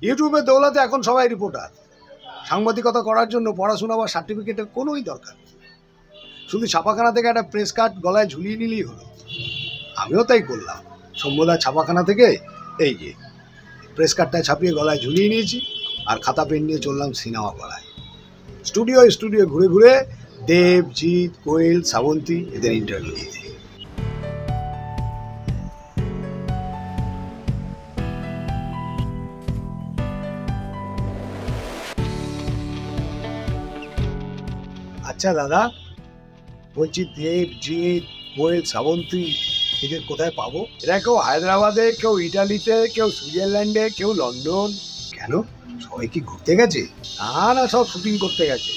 ইউটিউবের দৌলতে এখন সবাই রিপোর্টার। সাংবাদিকতা করার জন্য পড়াশোনা বা সার্টিফিকেটের কোনোই দরকার নেই, শুধু ছাপাখানা থেকে একটা প্রেস কার্ড গলায় ঝুলিয়ে নিলেই হলো। আমিও তাই করলাম। সৌম্যদা ছাপাখানা থেকে এই যে প্রেস কার্ডটা ছাপিয়ে গলায় ঝুলিয়ে নিয়েছি, আর খাতা পেন নিয়ে চললাম সিনেমা পাড়ায়। স্টুডিও ঘুরে ঘুরে দেব, জিৎ, কোয়েল, শ্রাবন্তী এদের ইন্টারভিউ দিতে। আচ্ছা দাদা, বলছি দেব, জিৎ, কোয়েল, শ্রাবন্তী এদের কোথায় পাবো? এরা কেউ হায়দ্রাবাদে, কেউ ইটালিতে, কেউ সুইজারল্যান্ডে, কেউ লন্ডন। কেন, সবাই কি ঘুরতে গেছে? না, সব শুটিং করতে গেছে।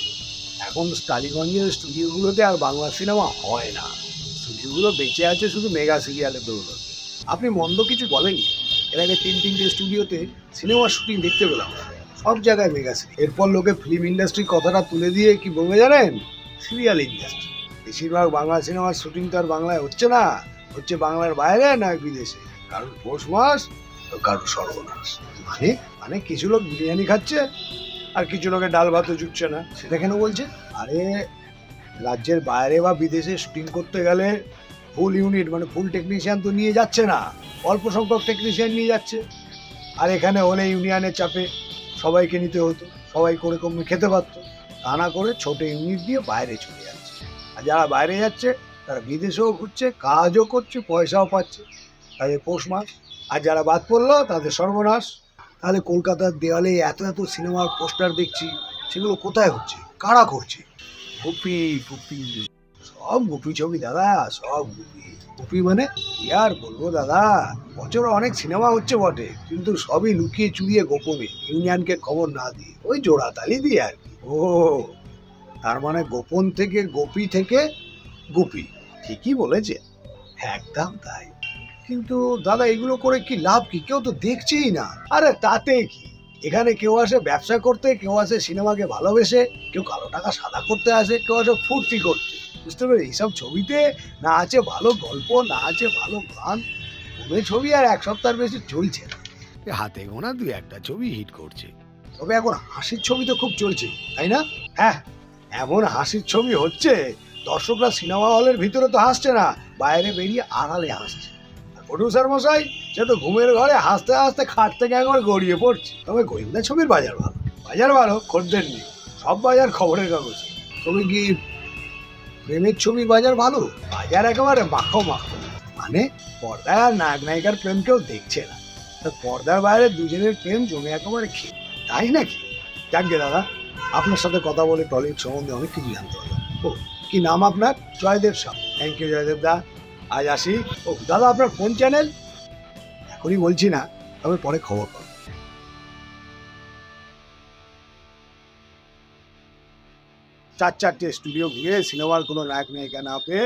এখন টালিগঞ্জের স্টুডিওগুলোতে আর বাংলা সিনেমা হয় না। স্টুডিওগুলো বেঁচে আছে শুধু মেগা সিরিয়ালের দৌলতে। আপনি মন্দ কিছু বলেননি। এর আগে 3টে স্টুডিওতে সিনেমার শুটিং দেখতে পেলাম, সব জায়গায় মেগা সিরিয়াল। এরপর লোকে ফিল্ম ইন্ডাস্ট্রির কথাটা তুলে দিয়ে কি বলবে জানেন? Serial industry. বেশিরভাগ বাংলা সিনেমার শুটিং তো আর বাংলায় হচ্ছে না, হচ্ছে বাংলার বাইরে না বিদেশে। কারোর পৌষ মাস তো কারোর সর্বনাশ। মানে কিছু লোক বিরিয়ানি খাচ্ছে আর কিছু লোকের ডাল ভাতও জুটছে না। সেটা কেন বলছে? আরে রাজ্যের বাইরে বা বিদেশে শুটিং করতে গেলে ফুল ইউনিট মানে ফুল টেকনিশিয়ান তো নিয়ে যাচ্ছে না, অল্প সংখ্যক টেকনিশিয়ান নিয়ে যাচ্ছে। আর এখানে হলে ইউনিয়নের চাপে সবাইকে নিতে হতো, সবাই করে কমে খেতে পারতো। তা না করে ছোট ইউনিট দিয়ে বাইরে চলে যাচ্ছে। আর যারা বাইরে যাচ্ছে তারা বিদেশেও ঘুরছে, কাজও করছে, পয়সাও পাচ্ছে, তাদের পৌষ মাস। আর যারা বাদ পড়লো তাদের সর্বনাশ। তাহলে কলকাতার দেওয়ালে এত সিনেমার পোস্টার দেখছি, সেগুলো কোথায় হচ্ছে, কারা করছে? গুপি, সব গুপি ছবি দাদা, সব গুপি মানে কি আর বলবো দাদা। বছরে অনেক সিনেমা হচ্ছে বটে, কিন্তু সবই লুকিয়ে চুরিয়ে গোপনে, ইউনিয়নকে খবর না দিয়ে, ওই জোড়া তালি দিয়ে আর কি। ও তার মানে গোপন থেকে গোপী থেকে গুপি। ঠিকই বলেছে, একদম তাই। কিন্তু দাদা এগুলো করে কি লাভ কি? কেউ তো দেখছেই না। আরে তাতে কি, এখানে কেউ আসে ব্যবসা করতে, কেউ আসে সিনেমাকে ভালোবেসে, কেউ কালো টাকা সাদা করতে আসে, কেউ আসে ফুর্তি করতে। বুঝতে পারি, এইসব ছবিতে না আছে ভালো গল্প, না আছে ভালো গান। ওদের ছবি আর 1 সপ্তাহের বেশি চলছে না, হাতে গোনা 2-1টা ছবি হিট করছে। তবে এখন হাসির ছবি তো খুব চলছে, তাই না? হ্যাঁ, এমন হাসির ছবি হচ্ছে দর্শকরা সিনেমা হলের ভিতরে তো হাসছে না, বাইরে বেরিয়ে আড়ালে হাসছে। প্রডিউসার মশাই সে তো ঘুমের ঘরে হাসতে হাসতে খাট থেকে একবার গড়িয়ে পড়ছে। তবে গোয়েন্দা ছবির বাজার ভালো, খদ্দের নেই, সব বাজার খবরের কাগজ। তবে কি প্রেমের ছবির বাজার ভালো? বাজার একেবারে মাখো। মানে পর্দায় আর নায়ক নায়িকার প্রেম কেউ দেখছে না, পর্দার বাইরে দুজনের প্রেম জমে একেবারে খেয়ে, তাই নাকি? যাকে দাদা, আপনার সাথে কথা বলে টলিউড সম্বন্ধে অনেক কিছু জানতে পারলাম। ও কি নাম আপনার? জয়দেব সাহ। থ্যাংক ইউ জয়দেব দা, আজ আসি। ও দাদা, আপনার কোন চ্যানেল? এখনই বলছি না, তবে পরে খবর পাবো। 4 স্টুডিও ঘুরে সিনেমার কোনো নায়ক নায়িকা না পেয়ে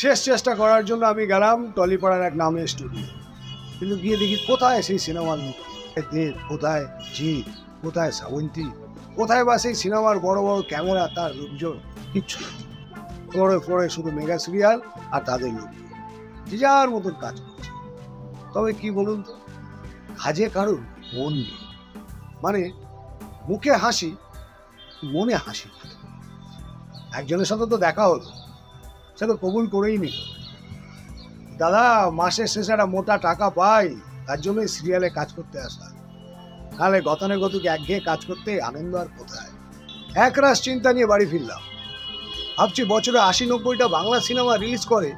শেষ চেষ্টা করার জন্য আমি গেলাম টলিপাড়ার এক নামের স্টুডিও। কিন্তু গিয়ে দেখি কোথায় সেই সিনেমার মুখ, দেব কোথায়, জিৎ কোথায়, শ্রাবন্তী কোথায়, বা সেই সিনেমার বড় বড় ক্যামেরা, তার রূপজন, কিচ্ছু ফ্লোরে শুধু মেগা সিরিয়াল আর তাদের লোক যে যার মতন কাজ করছে। তবে কি বলুন তো, কাজে কারুর মন নেই। মানে মুখে হাসি, মনে হাসি। একজনের সাথে তো দেখা হলো, সে তো কবুল করেই নিল, দাদা মাসের শেষে একটা মোটা টাকা পাই, তার জন্যই সিরিয়ালে কাজ করতে আসা। তাহলে গতানুগতিক একঘেয়ে কাজ করতে আনন্দ আর কোথায়। একরাশ চিন্তা নিয়ে বাড়ি ফিরলাম। ভাবছি বছরে 80-90টা বাংলা সিনেমা রিলিজ করে,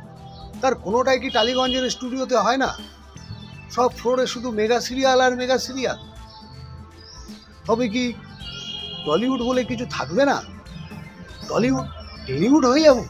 তার কোনোটাই কি টালিগঞ্জের স্টুডিওতে হয় না? সব ফ্লোরে শুধু মেগা সিরিয়াল আর মেগা সিরিয়াল। তবে কি টলিউড বলে কিছু থাকবে না? টলিউড টেলিউড হয়ে যাবো।